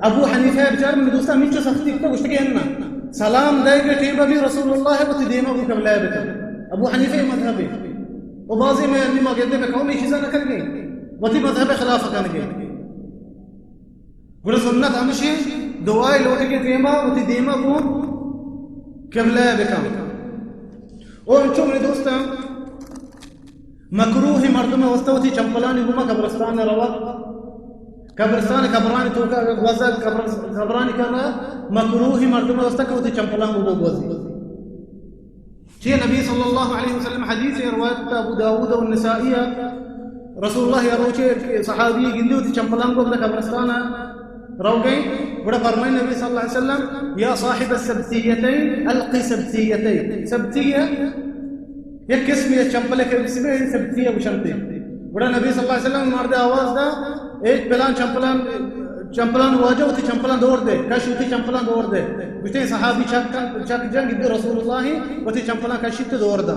Abu Hanifa बेचार में दोस्ता मिंचो सख्ती तो कुछ के ना सलाम देगे टीबा भी रसूलुल्लाह को देमा को कबला बेटा अबू हनीफा मذهب है और बाजी में अन्नी ما कहते हैं कौन चीज ना करके वती मذهب खिलाफ करके गुड़ सुन्नत हमशे दुआई लोट के देमा वती देमा को कबला बेटा और इंचो मेरे दोस्त मकरूह मर्दम वस्तवती चंपलानी गुमा कब्रिस्तान रवा कब्रिस्तान कब्रानी तो का वज़न कब्रानी करना मकरूह मर्दम वस्तवती चंपलान वो गोजी ये नबी सल्लल्लाहु अलैहि वसल्लम हदीस रिवायत अबू दाऊद और नसाई रसूलुल्लाह या रोचे सहाबी गिंदी चंपलान को कब्रिस्तान रहो गए बड़ा फरमाए नबी सल्लल्लाहु अलैहि वसल्लम या साहिब السبتيتين القي سبتيتين سبتيه एक किस्म ये चंपले के इसमें सबतिया बुशंते बड़ा नबी सल्लल्लाहु अलैहि वसल्लम मार दे आवाज दा एक पलान चंपलान वाजो उठी चंपलान दौड़ दे कश उठी चंपलान दौड़ दे बिटे सहाबी चक जंग दे रसूलुल्लाह उठी चंपलान कश ते दौड़ दा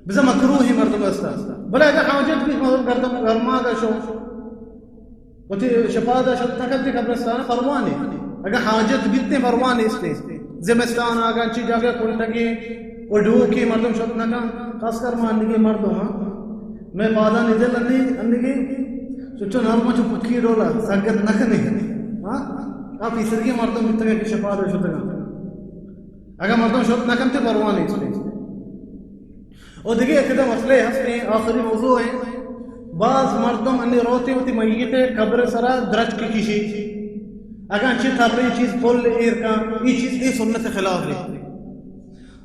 बजा मकरूह मर्दम अस्ता बला अगर हाजत भी गर्दम गरमा दा शो उठी शफादा शो तकद कब्रिस्तान फरमाने अगर हाजत बिते फरमाने इसते जिम्मेदार आगा चीज आगे कोई तकी वो डू की मर्दम शब्द ना खासकर मानने के मर्दों मैं बाधा निजल अन्नी की चुच्चो नरमा चु पुटकी डोला संगत नखने हाँ आप इसर के मर्दों मित्र के शफाद शुद्ध का अगर मर्दों शुद्ध नखनते परवाने इसलिए और देखिए एकदम मसले हंसने आखिरी मौजू है बाज मर्दों अन्नी रोते होती मय्यते कब्र सरा दरज की किसी अगर अच्छी थर्री चीज फुल एर का ये चीज ये सुन्नत खिलाफ है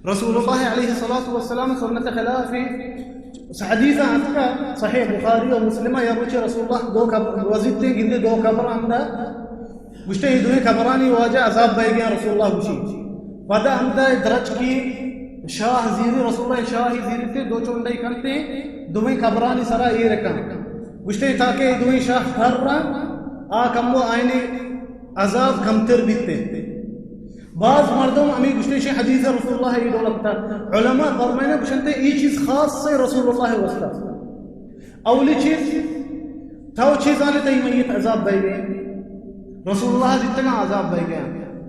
रसूलुल्लाह अलैहि सल्लल्लाहु अलैहि वसल्लम सुन्नत खिलाफ है हदीस आता सहीह बुखारी और मुस्लिम या रोचे रसूलुल्लाह दो वजीते गिंदे दो कब्र अंदा मुश्ते दो कब्रानी वाजा अजाब भाई गया रसूलुल्लाह बुशी पदा अंदा दरज की शाह जीरी रसूलुल्लाह शाह जीरी ते दो चोंडई करते दो कब्रानी सरा ये रकम मुश्ते ताके दो शाह हर्रा आ कमो आईने अजाब कमतर बीते बाज मर्दों अमी गुश्ते हदीस रसूलुल्लाह ये दौलता उलमा फरमाने बुशंते ये चीज खास से रसूलुल्लाह वस्ता अवली चीज थाव चीज आने तई मय्यत अजाब भाई गए रसूलुल्लाह जितना अजाब भाई गया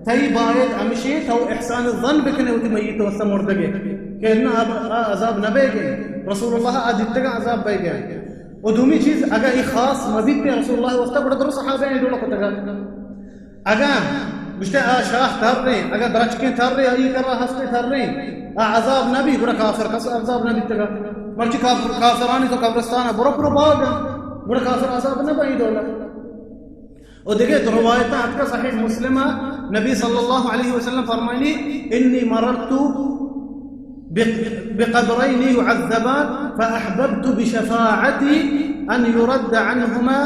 तई बायत अमिशे थाव ihsan ظن बकने होती मय्यत वस्ता मुर्दगे के ना अब अजाब न बेगे रसूलुल्लाह जितना अजाब भाई गया और दूसरी चीज अगर ये खास मजीद पे रसूलुल्लाह वस्ता बड़ा दरो सहाबा ने दौलता अगर मुझे शाह थर रहे अगर दरज के थर रहे ये कर रहा हंसते थर रहे अजाब नबी बड़ा काफिर का अजाब नबी तक मर्ची काफिरानी तो कब्रिस्तान है बड़ा बाग बड़ा काफिर अजाब न भाई दौलत और देखिए तो रवायत आपका सहीह मुस्लिम नबी सल्लल्लाहु अलैहि वसल्लम फरमानी इन्नी मररतु بقبرين يعذبان فأحببت بشفاعتي أن يرد عنهما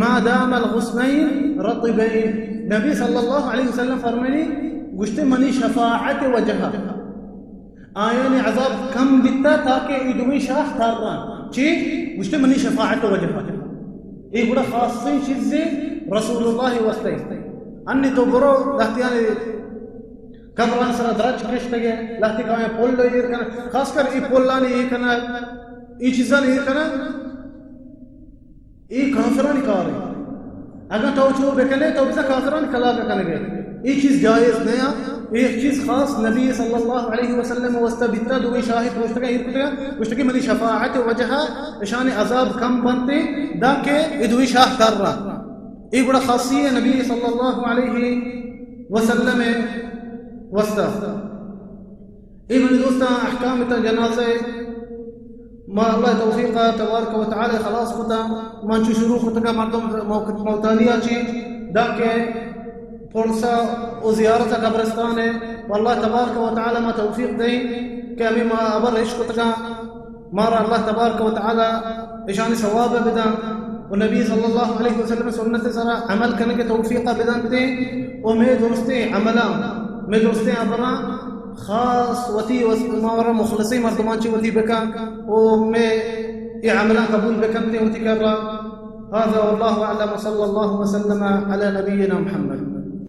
ما دام الغصنين رطبين नबी सल्लल्लाहु अलैहि वसल्लम फरमानी गुश्ते मनी शफाअत वजहा आया ने अजाब कम बिता ताकि इदमी शाह थारना ची गुश्ते मनी शफाअत वजहा ये बड़ा खास चीज से रसूलुल्लाह वस्ते अन्य तो बरो लहतियाने कब्रान सरा दरज कृष्णगे लहति का में पोल ये करना खासकर ये पोलानी ये करना ये चीज़ां ये करना ये काफिरानी कार है अगर तो चो बेकले तो बिसा काफिरान कला का करेंगे ये चीज जायज नया एक चीज खास नबी सल्लल्लाहु अलैहि वसल्लम वस्तबिता दो शाहिद मुस्तका मुस्तकी मनी शफाअत वजहा शान अजाब कम बनते दाके इदवी शाह तररा ये बड़ा खासी है नबी सल्लल्लाहु अलैहि वसल्लम वस्ता ये मेरे दोस्त अहकाम जनाज़े ما الله توفيقه تبارك وتعالى خلاص خدا ما نشوف شروع خدا مردم موتانية شيء ذاك فرصة وزيارة قبرستان والله تبارك وتعالى ما توفيق ده كأمي ما أبر إيش خدا مارا الله تبارك وتعالى إيشان ثواب بدان والنبي صلى الله عليه وسلم سنة سرا عمل كنك توفيقه بدان ده وما درسته عملا ما درسته أبرا خاص وتي ومارا مخلصي مردمان شي وتي بكا ومي عملا قبول بكمتي وتي كرا هذا والله اعلم صلى الله وسلم على نبينا محمد.